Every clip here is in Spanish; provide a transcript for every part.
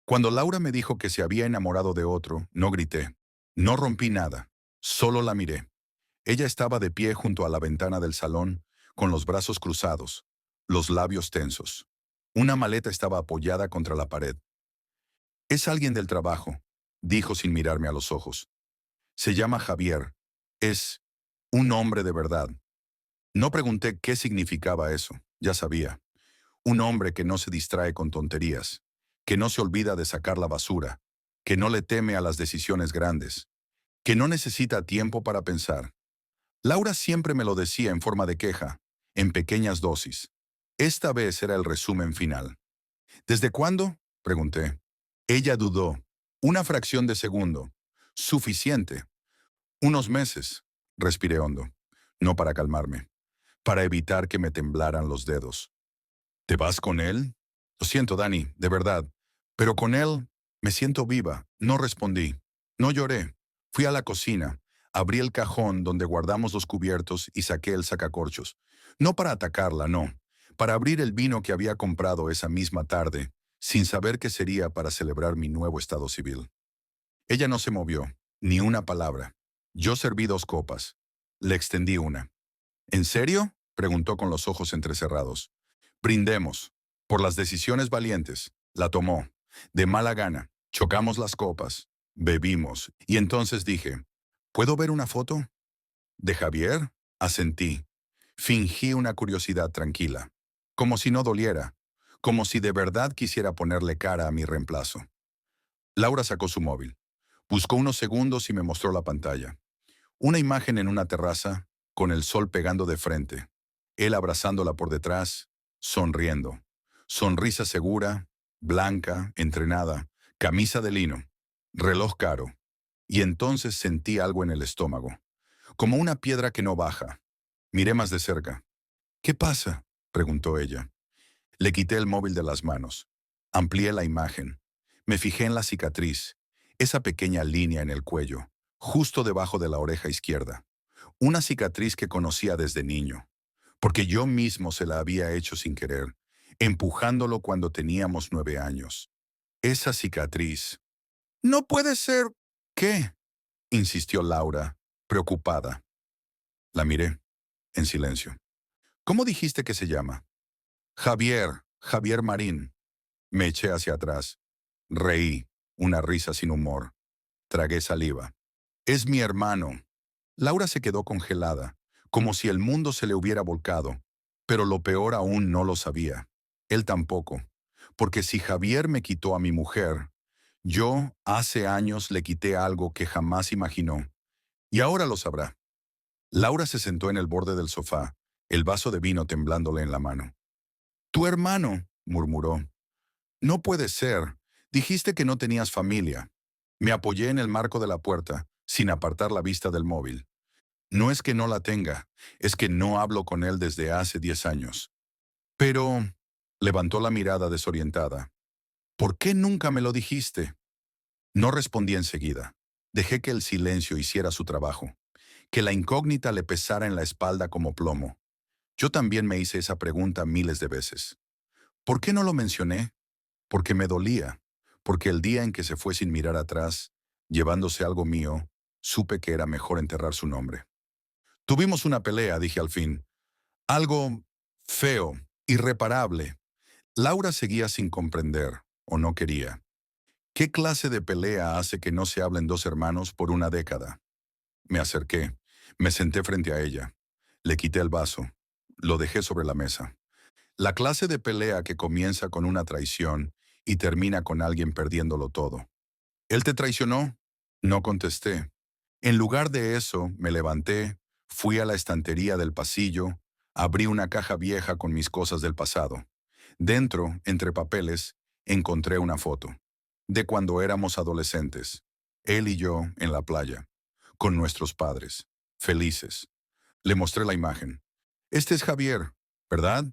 Cuando Laura me dijo que se había enamorado de otro, no grité. No rompí nada. Solo la miré. Ella estaba de pie junto a la ventana del salón, con los brazos cruzados, los labios tensos. Una maleta estaba apoyada contra la pared. Es alguien del trabajo, dijo sin mirarme a los ojos. Se llama Javier. Es un hombre de verdad. No pregunté qué significaba eso, ya sabía. Un hombre que no se distrae con tonterías, que no se olvida de sacar la basura, que no le teme a las decisiones grandes, que no necesita tiempo para pensar. Laura siempre me lo decía en forma de queja, en pequeñas dosis. Esta vez era el resumen final. ¿Desde cuándo? Pregunté. Ella dudó. Una fracción de segundo. Suficiente. Unos meses. Respiré hondo. No para calmarme, para evitar que me temblaran los dedos. ¿Te vas con él? Lo siento, Dani, de verdad. Pero con él me siento viva. No respondí. No lloré. Fui a la cocina. Abrí el cajón donde guardamos los cubiertos y saqué el sacacorchos. No para atacarla, no. Para abrir el vino que había comprado esa misma tarde, sin saber qué sería para celebrar mi nuevo estado civil. Ella no se movió, ni una palabra. Yo serví 2 copas. Le extendí una. ¿En serio? Preguntó con los ojos entrecerrados. Brindemos. Por las decisiones valientes. La tomó. De mala gana. Chocamos las copas. Bebimos. Y entonces dije, ¿puedo ver una foto? ¿De Javier? Asentí. Fingí una curiosidad tranquila. Como si no doliera. Como si de verdad quisiera ponerle cara a mi reemplazo. Laura sacó su móvil. Buscó unos segundos y me mostró la pantalla. Una imagen en una terraza, con el sol pegando de frente. Él abrazándola por detrás, sonriendo. Sonrisa segura, blanca, entrenada, camisa de lino, reloj caro. Y entonces sentí algo en el estómago, como una piedra que no baja. Miré más de cerca. ¿Qué pasa?, preguntó ella. Le quité el móvil de las manos. Amplié la imagen. Me fijé en la cicatriz, esa pequeña línea en el cuello, justo debajo de la oreja izquierda. Una cicatriz que conocía desde niño, porque yo mismo se la había hecho sin querer, empujándolo cuando teníamos 9 años. Esa cicatriz. No puede ser. ¿Qué? Insistió Laura, preocupada. La miré, en silencio. ¿Cómo dijiste que se llama? Javier Marín. Me eché hacia atrás. Reí, una risa sin humor. Tragué saliva. Es mi hermano. Laura se quedó congelada, como si el mundo se le hubiera volcado, pero lo peor aún no lo sabía. Él tampoco, porque si Javier me quitó a mi mujer, yo hace años le quité algo que jamás imaginó, y ahora lo sabrá. Laura se sentó en el borde del sofá, el vaso de vino temblándole en la mano. «Tu hermano», murmuró. «No puede ser. Dijiste que no tenías familia». Me apoyé en el marco de la puerta, sin apartar la vista del móvil. No es que no la tenga, es que no hablo con él desde hace 10 años. Pero levantó la mirada desorientada. ¿Por qué nunca me lo dijiste? No respondí enseguida. Dejé que el silencio hiciera su trabajo, que la incógnita le pesara en la espalda como plomo. Yo también me hice esa pregunta miles de veces. ¿Por qué no lo mencioné? Porque me dolía, porque el día en que se fue sin mirar atrás, llevándose algo mío, supe que era mejor enterrar su nombre. Tuvimos una pelea, dije al fin. Algo feo, irreparable. Laura seguía sin comprender, o no quería. ¿Qué clase de pelea hace que no se hablen dos hermanos por una década? Me acerqué, me senté frente a ella. Le quité el vaso, lo dejé sobre la mesa. La clase de pelea que comienza con una traición y termina con alguien perdiéndolo todo. ¿Él te traicionó? No contesté. En lugar de eso, me levanté, fui a la estantería del pasillo, abrí una caja vieja con mis cosas del pasado. Dentro, entre papeles, encontré una foto. De cuando éramos adolescentes. Él y yo en la playa. Con nuestros padres. Felices. Le mostré la imagen. Este es Javier, ¿verdad?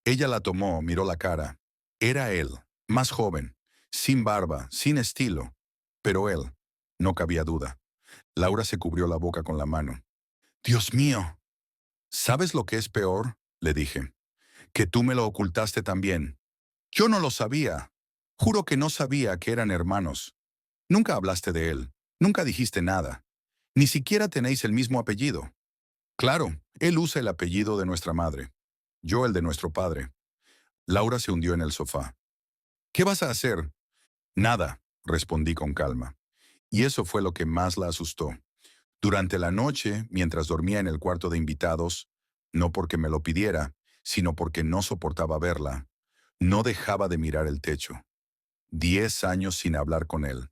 Ella la tomó, miró la cara. Era él, más joven, sin barba, sin estilo. Pero él, no cabía duda. Laura se cubrió la boca con la mano. «Dios mío». «¿Sabes lo que es peor?», le dije. «Que tú me lo ocultaste también». «Yo no lo sabía». Juro que no sabía que eran hermanos. Nunca hablaste de él. Nunca dijiste nada. Ni siquiera tenéis el mismo apellido. Claro, él usa el apellido de nuestra madre. Yo el de nuestro padre. Laura se hundió en el sofá. ¿Qué vas a hacer? Nada, respondí con calma. Y eso fue lo que más la asustó. Durante la noche, mientras dormía en el cuarto de invitados, no porque me lo pidiera, sino porque no soportaba verla, no dejaba de mirar el techo. 10 años sin hablar con él.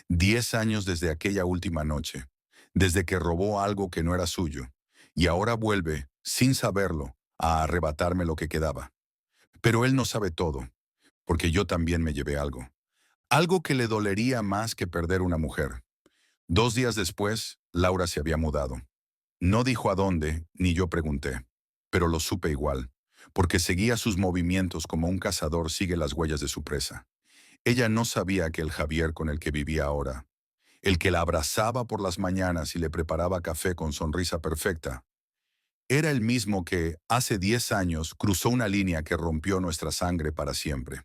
10 años desde aquella última noche, desde que robó algo que no era suyo, y ahora vuelve, sin saberlo, a arrebatarme lo que quedaba. Pero él no sabe todo, porque yo también me llevé algo. Algo que le dolería más que perder una mujer. 2 días después, Laura se había mudado. No dijo a dónde, ni yo pregunté, pero lo supe igual, porque seguía sus movimientos como un cazador sigue las huellas de su presa. Ella no sabía que el Javier con el que vivía ahora, el que la abrazaba por las mañanas y le preparaba café con sonrisa perfecta, era el mismo que, hace 10 años, cruzó una línea que rompió nuestra sangre para siempre.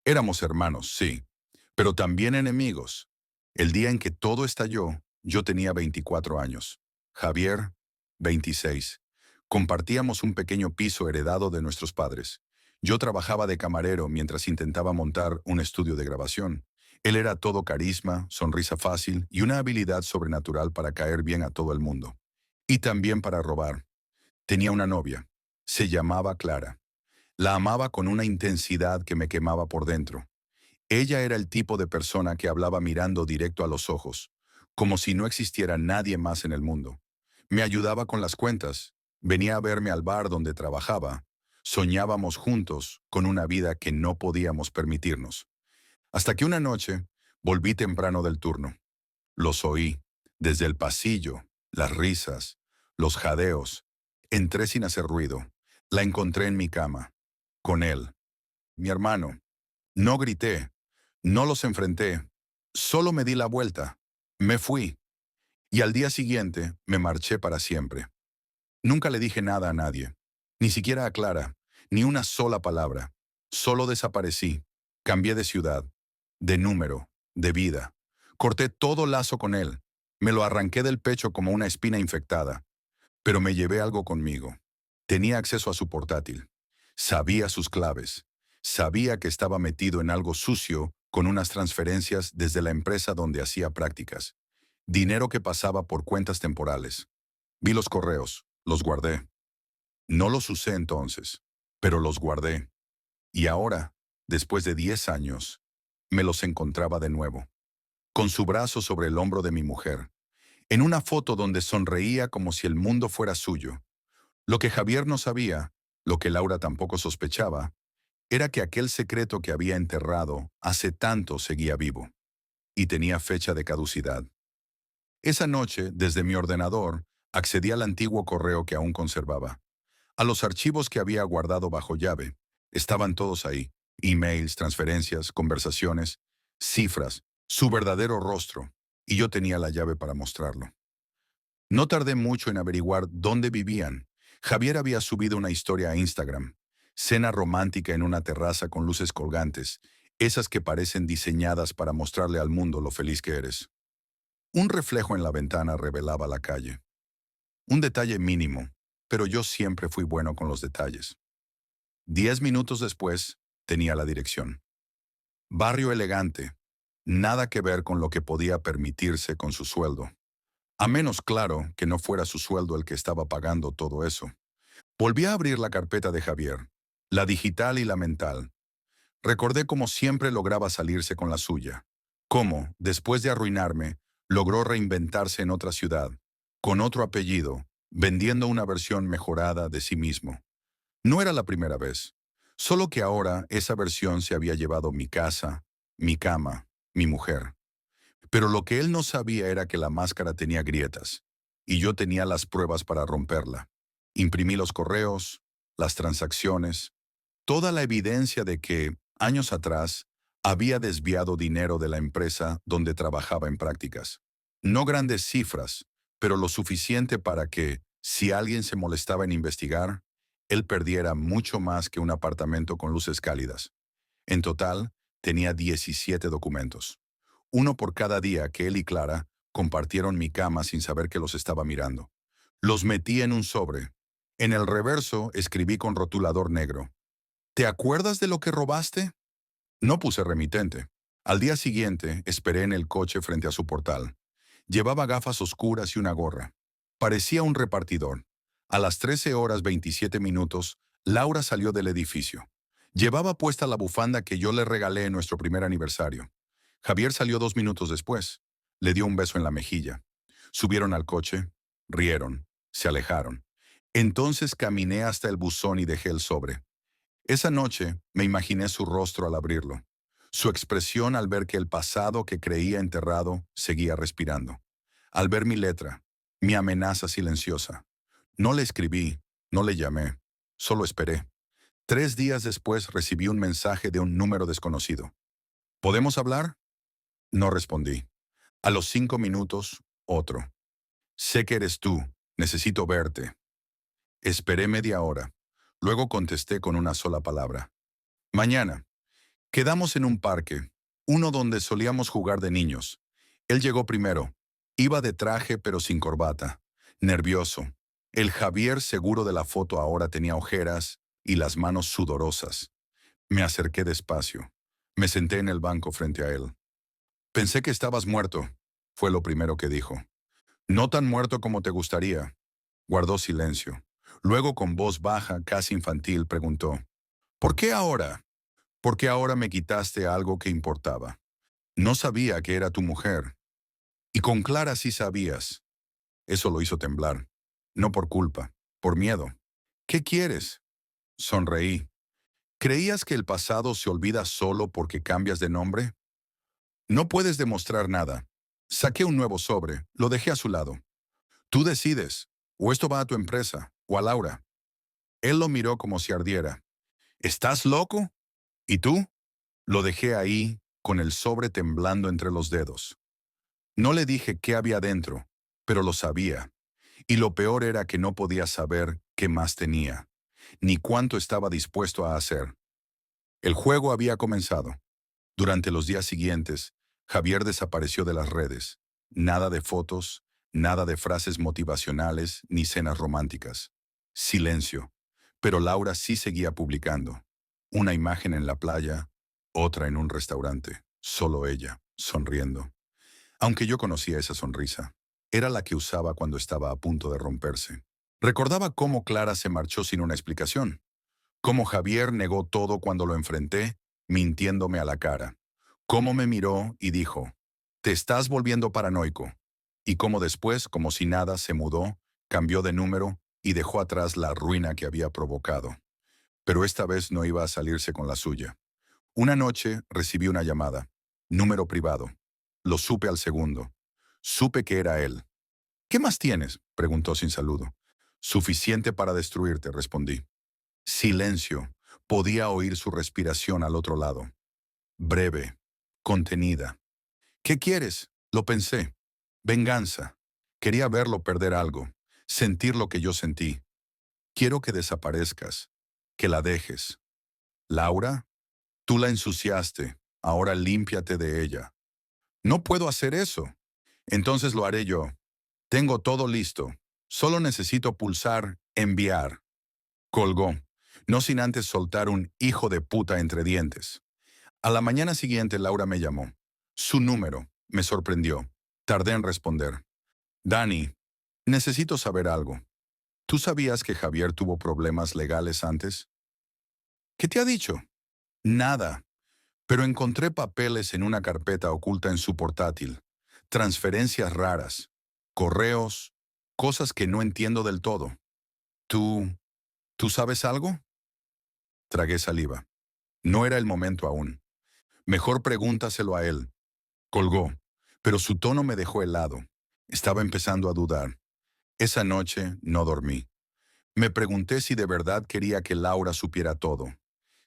Éramos hermanos, sí, pero también enemigos. El día en que todo estalló, yo tenía 24 años. Javier, 26. Compartíamos un pequeño piso heredado de nuestros padres. Yo trabajaba de camarero mientras intentaba montar un estudio de grabación. Él era todo carisma, sonrisa fácil y una habilidad sobrenatural para caer bien a todo el mundo. Y también para robar. Tenía una novia. Se llamaba Clara. La amaba con una intensidad que me quemaba por dentro. Ella era el tipo de persona que hablaba mirando directo a los ojos, como si no existiera nadie más en el mundo. Me ayudaba con las cuentas, venía a verme al bar donde trabajaba, soñábamos juntos con una vida que no podíamos permitirnos. Hasta que una noche volví temprano del turno. Los oí, desde el pasillo, las risas, los jadeos. Entré sin hacer ruido. La encontré en mi cama, con él, mi hermano. No grité, no los enfrenté, solo me di la vuelta. Me fui, y al día siguiente me marché para siempre. Nunca le dije nada a nadie, ni siquiera a Clara, ni una sola palabra. Solo desaparecí, cambié de ciudad, de número, de vida. Corté todo lazo con él, me lo arranqué del pecho como una espina infectada, pero me llevé algo conmigo. Tenía acceso a su portátil, sabía sus claves, sabía que estaba metido en algo sucio con unas transferencias desde la empresa donde hacía prácticas. Dinero que pasaba por cuentas temporales. Vi los correos, los guardé. No los usé entonces, pero los guardé. Y ahora, después de 10 años, me los encontraba de nuevo, con su brazo sobre el hombro de mi mujer, en una foto donde sonreía como si el mundo fuera suyo. Lo que Javier no sabía, lo que Laura tampoco sospechaba, era que aquel secreto que había enterrado hace tanto seguía vivo, y tenía fecha de caducidad. Esa noche, desde mi ordenador, accedí al antiguo correo que aún conservaba. A los archivos que había guardado bajo llave. Estaban todos ahí. Emails, transferencias, conversaciones, cifras, su verdadero rostro. Y yo tenía la llave para mostrarlo. No tardé mucho en averiguar dónde vivían. Javier había subido una historia a Instagram. Cena romántica en una terraza con luces colgantes, esas que parecen diseñadas para mostrarle al mundo lo feliz que eres. Un reflejo en la ventana revelaba la calle. Un detalle mínimo, pero yo siempre fui bueno con los detalles. 10 minutos después, tenía la dirección. Barrio elegante, nada que ver con lo que podía permitirse con su sueldo. A menos, claro, que no fuera su sueldo el que estaba pagando todo eso. Volví a abrir la carpeta de Javier, la digital y la mental. Recordé cómo siempre lograba salirse con la suya. Cómo, después de arruinarme, logró reinventarse en otra ciudad, con otro apellido, vendiendo una versión mejorada de sí mismo. No era la primera vez, solo que ahora esa versión se había llevado mi casa, mi cama, mi mujer. Pero lo que él no sabía era que la máscara tenía grietas, y yo tenía las pruebas para romperla. Imprimí los correos, las transacciones, toda la evidencia de que, años atrás, había desviado dinero de la empresa donde trabajaba en prácticas. No grandes cifras, pero lo suficiente para que, si alguien se molestaba en investigar, él perdiera mucho más que un apartamento con luces cálidas. En total, Tenía 17 documentos. Uno por cada día que él y Clara compartieron mi cama sin saber que los estaba mirando. Los metí en un sobre. En el reverso escribí con rotulador negro: ¿te acuerdas de lo que robaste? No puse remitente. Al día siguiente esperé en el coche frente a su portal. Llevaba gafas oscuras y una gorra. Parecía un repartidor. A las 13 horas 27 minutos, Laura salió del edificio. Llevaba puesta la bufanda que yo le regalé en nuestro primer aniversario. Javier salió 2 minutos después. Le dio un beso en la mejilla. Subieron al coche, rieron, se alejaron. Entonces caminé hasta el buzón y dejé el sobre. Esa noche me imaginé su rostro al abrirlo, su expresión al ver que el pasado que creía enterrado seguía respirando, al ver mi letra, mi amenaza silenciosa. No le escribí, no le llamé, solo esperé. 3 días después recibí un mensaje de un número desconocido. ¿Podemos hablar? No respondí. A los 5 minutos, otro. Sé que eres tú, necesito verte. Esperé media hora. Luego contesté con una sola palabra: mañana. Quedamos en un parque, uno donde solíamos jugar de niños. Él llegó primero. Iba de traje pero sin corbata. Nervioso. El Javier seguro de la foto ahora tenía ojeras y las manos sudorosas. Me acerqué despacio. Me senté en el banco frente a él. Pensé que estabas muerto, fue lo primero que dijo. No tan muerto como te gustaría. Guardó silencio. Luego, con voz baja, casi infantil, preguntó: ¿por qué ahora? ¿Por qué ahora me quitaste algo que importaba? No sabía que era tu mujer. Y con Clara sí sabías. Eso lo hizo temblar. No por culpa, por miedo. ¿Qué quieres? Sonreí. ¿Creías que el pasado se olvida solo porque cambias de nombre? No puedes demostrar nada. Saqué un nuevo sobre, lo dejé a su lado. Tú decides, o esto va a tu empresa, o a Laura. Él lo miró como si ardiera. ¿Estás loco? ¿Y tú? Lo dejé ahí, con el sobre temblando entre los dedos. No le dije qué había dentro, pero lo sabía. Y lo peor era que no podía saber qué más tenía, ni cuánto estaba dispuesto a hacer. El juego había comenzado. Durante los días siguientes, Javier desapareció de las redes. Nada de fotos, nada de frases motivacionales ni cenas románticas. Silencio. Pero Laura sí seguía publicando. Una imagen en la playa, otra en un restaurante. Solo ella, sonriendo. Aunque yo conocía esa sonrisa, era la que usaba cuando estaba a punto de romperse. Recordaba cómo Clara se marchó sin una explicación, cómo Javier negó todo cuando lo enfrenté, mintiéndome a la cara, cómo me miró y dijo: «Te estás volviendo paranoico», y cómo después, como si nada, se mudó, cambió de número y dejó atrás la ruina que había provocado. Pero esta vez no iba a salirse con la suya. Una noche recibí una llamada, número privado. Lo supe al segundo. Supe que era él. «¿Qué más tienes?», preguntó sin saludo. «Suficiente para destruirte», respondí. Silencio. Podía oír su respiración al otro lado. Breve, contenida. «¿Qué quieres?», lo pensé. Venganza. Quería verlo perder algo, sentir lo que yo sentí. «Quiero que desaparezcas, que la dejes». «Laura, tú la ensuciaste, ahora límpiate de ella». «No puedo hacer eso». «Entonces lo haré yo. Tengo todo listo. Solo necesito pulsar enviar». Colgó, no sin antes soltar un hijo de puta entre dientes. A la mañana siguiente Laura me llamó. Su número me sorprendió. Tardé en responder. «Dani, necesito saber algo. ¿Tú sabías que Javier tuvo problemas legales antes?» «¿Qué te ha dicho?» «Nada, pero encontré papeles en una carpeta oculta en su portátil. Transferencias raras, correos, cosas que no entiendo del todo. ¿Tú, tú sabes algo?» Tragué saliva. No era el momento aún. Mejor pregúntaselo a él. Colgó, pero su tono me dejó helado. Estaba empezando a dudar. Esa noche no dormí. Me pregunté si de verdad quería que Laura supiera todo,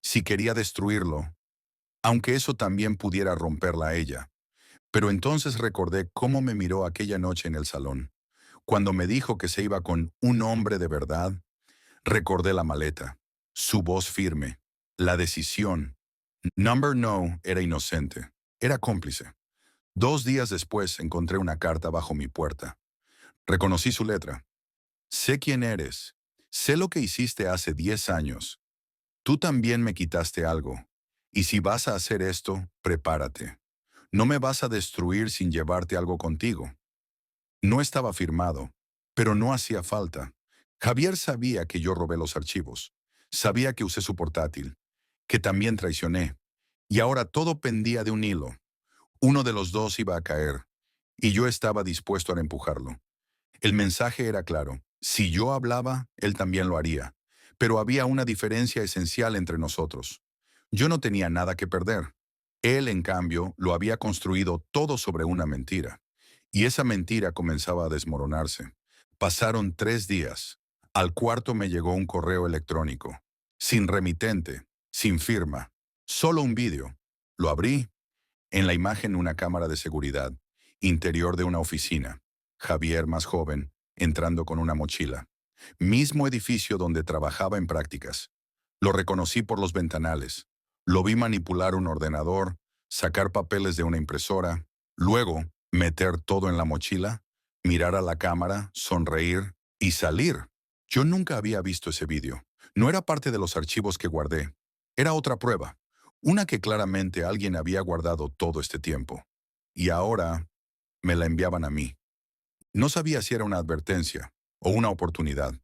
si quería destruirlo, aunque eso también pudiera romperla a ella. Pero entonces recordé cómo me miró aquella noche en el salón. Cuando me dijo que se iba con un hombre de verdad, recordé la maleta, su voz firme, la decisión. Number No era inocente. Era cómplice. 2 días después encontré una carta bajo mi puerta. Reconocí su letra. Sé quién eres. Sé lo que hiciste hace 10 años. Tú también me quitaste algo. Y si vas a hacer esto, prepárate. No me vas a destruir sin llevarte algo contigo. No estaba firmado, pero no hacía falta. Javier sabía que yo robé los archivos. Sabía que usé su portátil, que también traicioné. Y ahora todo pendía de un hilo. Uno de los dos iba a caer, y yo estaba dispuesto a empujarlo. El mensaje era claro. Si yo hablaba, él también lo haría. Pero había una diferencia esencial entre nosotros. Yo no tenía nada que perder. Él, en cambio, lo había construido todo sobre una mentira. Y esa mentira comenzaba a desmoronarse. Pasaron 3 días. Al cuarto me llegó un correo electrónico. Sin remitente, sin firma. Solo un vídeo. Lo abrí. En la imagen una cámara de seguridad. Interior de una oficina. Javier, más joven, entrando con una mochila. Mismo edificio donde trabajaba en prácticas. Lo reconocí por los ventanales. Lo vi manipular un ordenador, sacar papeles de una impresora, luego meter todo en la mochila, mirar a la cámara, sonreír y salir. Yo nunca había visto ese vídeo. No era parte de los archivos que guardé. Era otra prueba. Una que claramente alguien había guardado todo este tiempo. Y ahora me la enviaban a mí. No sabía si era una advertencia o una oportunidad.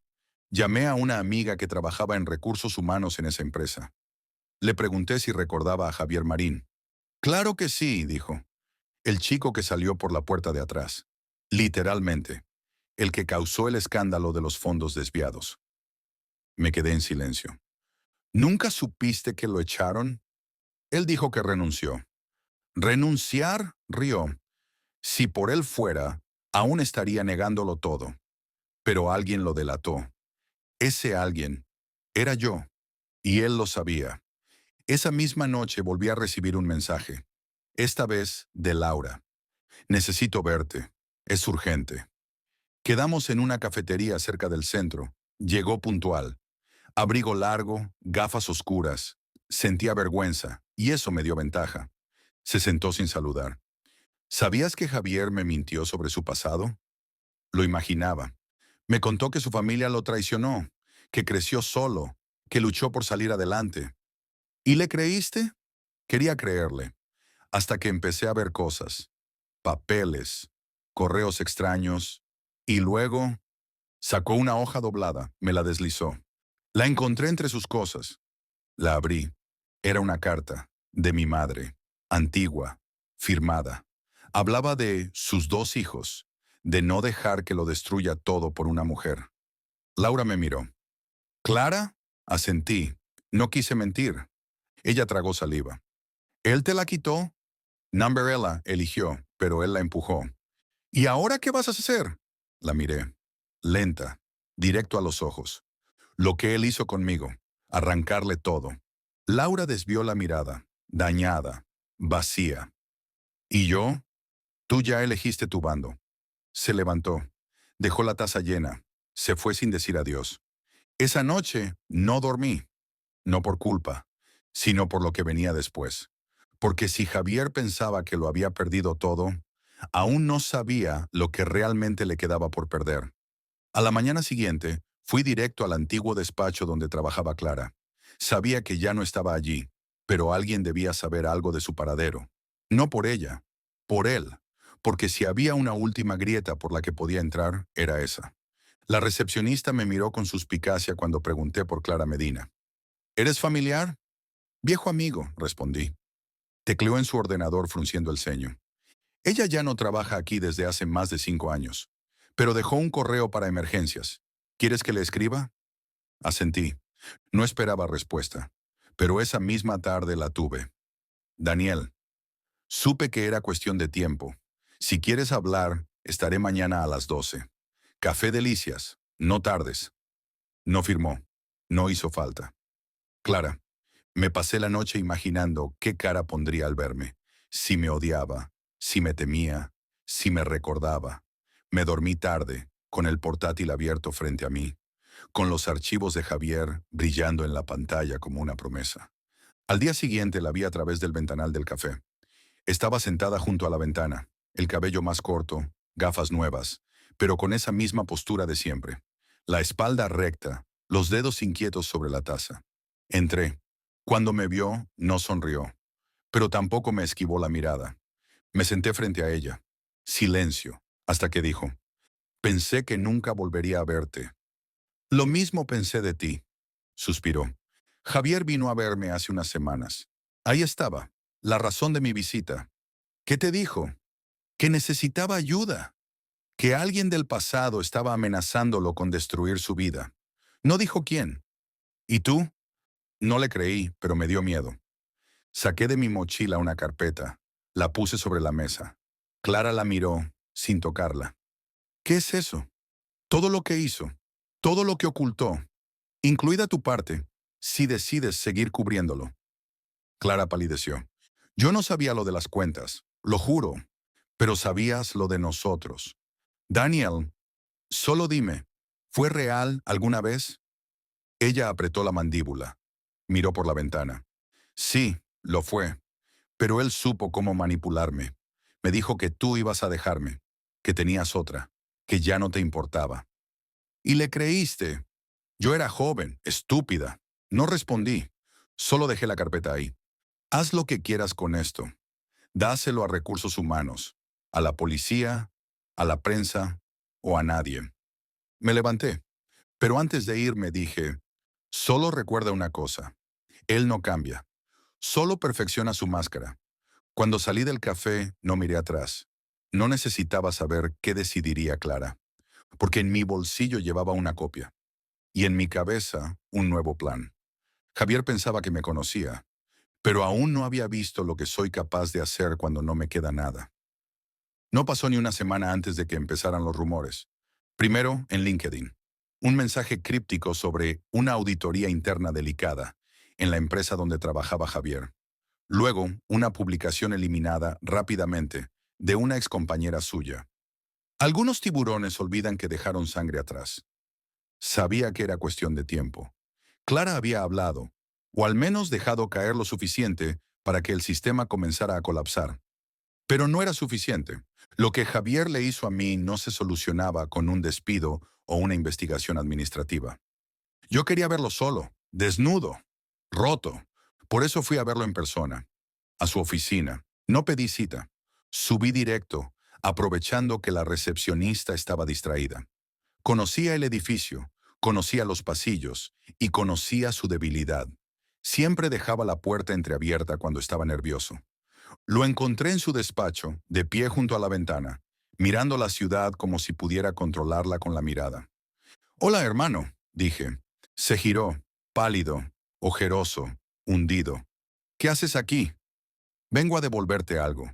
Llamé a una amiga que trabajaba en recursos humanos en esa empresa. Le pregunté si recordaba a Javier Marín. Claro que sí, dijo. El chico que salió por la puerta de atrás. Literalmente. El que causó el escándalo de los fondos desviados. Me quedé en silencio. ¿Nunca supiste que lo echaron? Él dijo que renunció. ¿Renunciar? Rió. Si por él fuera, aún estaría negándolo todo. Pero alguien lo delató. Ese alguien era yo. Y él lo sabía. Esa misma noche volví a recibir un mensaje. Esta vez de Laura. Necesito verte. Es urgente. Quedamos en una cafetería cerca del centro. Llegó puntual. Abrigo largo, gafas oscuras. Sentía vergüenza, y eso me dio ventaja. Se sentó sin saludar. ¿Sabías que Javier me mintió sobre su pasado? Lo imaginaba. Me contó que su familia lo traicionó, que creció solo, que luchó por salir adelante. ¿Y le creíste? Quería creerle, hasta que empecé a ver cosas, papeles, correos extraños, y luego sacó una hoja doblada, me la deslizó. La encontré entre sus cosas. La abrí. Era una carta, de mi madre, antigua, firmada. Hablaba de sus 2 hijos, de no dejar que lo destruya todo por una mujer. Laura me miró. ¿Clara? Asentí. No quise mentir. Ella tragó saliva. ¿Él te la quitó? Numberella eligió, pero él la empujó. ¿Y ahora qué vas a hacer? La miré. Lenta, directo a los ojos. Lo que él hizo conmigo, arrancarle todo. Laura desvió la mirada, dañada, vacía. ¿Y yo? Tú ya elegiste tu bando. Se levantó, dejó la taza llena, se fue sin decir adiós. Esa noche no dormí, no por culpa, sino por lo que venía después. Porque si Javier pensaba que lo había perdido todo, aún no sabía lo que realmente le quedaba por perder. A la mañana siguiente, fui directo al antiguo despacho donde trabajaba Clara. Sabía que ya no estaba allí, pero alguien debía saber algo de su paradero. No por ella, por él, porque si había una última grieta por la que podía entrar, era esa. La recepcionista me miró con suspicacia cuando pregunté por Clara Medina. ¿Eres familiar? Viejo amigo, respondí. Tecleó en su ordenador frunciendo el ceño. Ella ya no trabaja aquí desde hace más de 5 años, pero dejó un correo para emergencias. ¿Quieres que le escriba? Asentí. No esperaba respuesta, pero esa misma tarde la tuve. Daniel, supe que era cuestión de tiempo. Si quieres hablar, estaré mañana a las 12. Café Delicias, no tardes. No firmó. No hizo falta. Clara, me pasé la noche imaginando qué cara pondría al verme. Si me odiaba, si me temía, si me recordaba. Me dormí tarde, con el portátil abierto frente a mí, con los archivos de Javier brillando en la pantalla como una promesa. Al día siguiente la vi a través del ventanal del café. Estaba sentada junto a la ventana, el cabello más corto, gafas nuevas, pero con esa misma postura de siempre. La espalda recta, los dedos inquietos sobre la taza. Entré. Cuando me vio, no sonrió, pero tampoco me esquivó la mirada. Me senté frente a ella. Silencio, hasta que dijo, pensé que nunca volvería a verte. Lo mismo pensé de ti, suspiró. Javier vino a verme hace unas semanas. Ahí estaba, la razón de mi visita. ¿Qué te dijo? Que necesitaba ayuda, que alguien del pasado estaba amenazándolo con destruir su vida. No dijo quién. ¿Y tú? No le creí, pero me dio miedo. Saqué de mi mochila una carpeta, la puse sobre la mesa. Clara la miró, sin tocarla. ¿Qué es eso? Todo lo que hizo, todo lo que ocultó, incluida tu parte, si decides seguir cubriéndolo. Clara palideció. Yo no sabía lo de las cuentas, lo juro, pero sabías lo de nosotros. Daniel, solo dime, ¿fue real alguna vez? Ella apretó la mandíbula. Miró por la ventana. Sí, lo fue, pero él supo cómo manipularme. Me dijo que tú ibas a dejarme, que tenías otra, que ya no te importaba. Y le creíste. Yo era joven, estúpida. No respondí. Solo dejé la carpeta ahí. Haz lo que quieras con esto. Dáselo a recursos humanos, a la policía, a la prensa o a nadie. Me levanté, pero antes de irme dije, solo recuerda una cosa. Él no cambia. Solo perfecciona su máscara. Cuando salí del café, no miré atrás. No necesitaba saber qué decidiría Clara, porque en mi bolsillo llevaba una copia y en mi cabeza un nuevo plan. Javier pensaba que me conocía, pero aún no había visto lo que soy capaz de hacer cuando no me queda nada. No pasó ni una semana antes de que empezaran los rumores. Primero, en LinkedIn. Un mensaje críptico sobre una auditoría interna delicada en la empresa donde trabajaba Javier. Luego, una publicación eliminada rápidamente de una excompañera suya. Algunos tiburones olvidan que dejaron sangre atrás. Sabía que era cuestión de tiempo. Clara había hablado, o al menos dejado caer lo suficiente para que el sistema comenzara a colapsar. Pero no era suficiente. Lo que Javier le hizo a mí no se solucionaba con un despido o una investigación administrativa. Yo quería verlo solo, desnudo, roto. Por eso fui a verlo en persona, a su oficina. No pedí cita. Subí directo, aprovechando que la recepcionista estaba distraída. Conocía el edificio, conocía los pasillos y conocía su debilidad. Siempre dejaba la puerta entreabierta cuando estaba nervioso. Lo encontré en su despacho, de pie junto a la ventana, mirando la ciudad como si pudiera controlarla con la mirada. «Hola, hermano», dije. Se giró, pálido, ojeroso, hundido. «¿Qué haces aquí?» «Vengo a devolverte algo».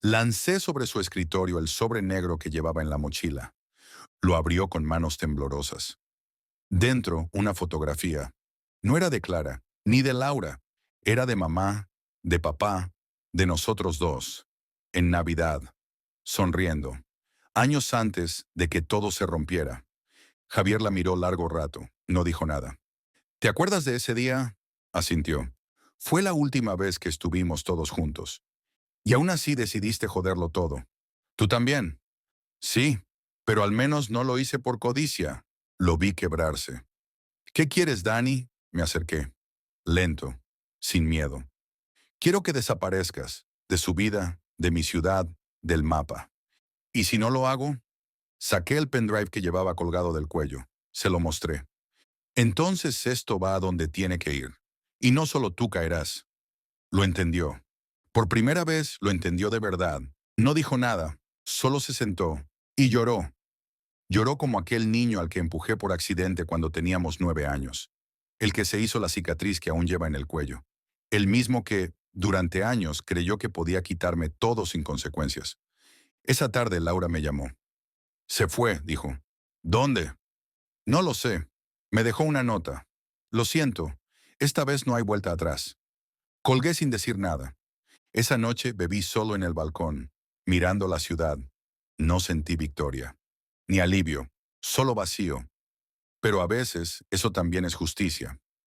Lancé sobre su escritorio el sobre negro que llevaba en la mochila. Lo abrió con manos temblorosas. Dentro, una fotografía. No era de Clara, ni de Laura. Era de mamá, de papá, de nosotros dos. En Navidad, sonriendo. Años antes de que todo se rompiera. Javier la miró largo rato. No dijo nada. «¿Te acuerdas de ese día?» Asintió. «Fue la última vez que estuvimos todos juntos. Y aún así decidiste joderlo todo. ¿Tú también?» «Sí, pero al menos no lo hice por codicia». Lo vi quebrarse. «¿Qué quieres, Dani?» Me acerqué. Lento, sin miedo. «Quiero que desaparezcas, de su vida, de mi ciudad, del mapa. ¿Y si no lo hago?» Saqué el pendrive que llevaba colgado del cuello. Se lo mostré. «Entonces esto va a donde tiene que ir. Y no solo tú caerás». Lo entendió. Por primera vez lo entendió de verdad. No dijo nada, solo se sentó y lloró. Lloró como aquel niño al que empujé por accidente cuando teníamos 9 años. El que se hizo la cicatriz que aún lleva en el cuello. El mismo que, durante años, creyó que podía quitarme todo sin consecuencias. Esa tarde Laura me llamó. «Se fue», dijo. «¿Dónde?» «No lo sé. Me dejó una nota. Lo siento. Esta vez no hay vuelta atrás». Colgué sin decir nada. Esa noche bebí solo en el balcón, mirando la ciudad. No sentí victoria, ni alivio, solo vacío. Pero a veces eso también es justicia.